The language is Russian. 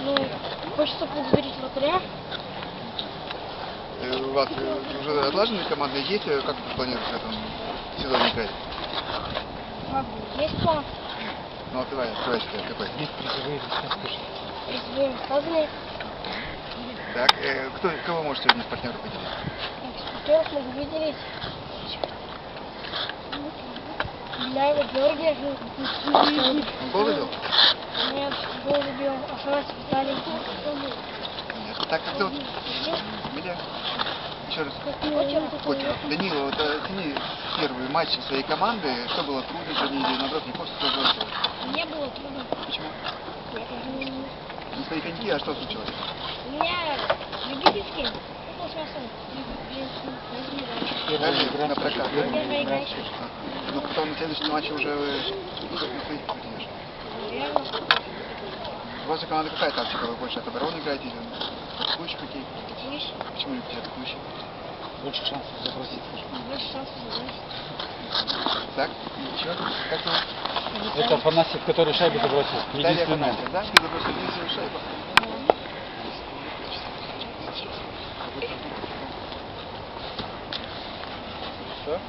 Ну, хочется поблагодарить вратаря. У вас уже отлажены командные действия, как вы планируете в этом сезоне играть? Есть план. Ну, давай, откройся, какой? Есть призовые листа, скажи. Призовые рассказаны. Так, кого можете сегодня из партнеров выделить? Партнеров могу выделить. Беляева Георгия. Он гол забил? Нет, гол забил. Афанасьев Виталий. Нет. Так, как зовут? Миля? Еще раз. Котя. Данила, вот оцени первый матч своей команды. Что было трудно сегодня или наоборот не хочется сделать? Не было трудно. Почему? Нет, Не свои коньки, а что случилось? у меня любительский. Ну, смысл. Даже на прокат. Первая игра. Ну, потом на следующем матче уже на своих потеряешь. Наверное. У вас же команда какая тактика? Вы больше от обороны играете или атакующий хоккей? Атакующий. Почему любите атакующий? Больше шансов забросить, скажи. Больше шансов забросить. Так, еще? Как зовут? Это Афанасьев, который шайбу забросил. Виталий Единственное. Афанасьев, да? Ты забросил единственную шайбу? Все?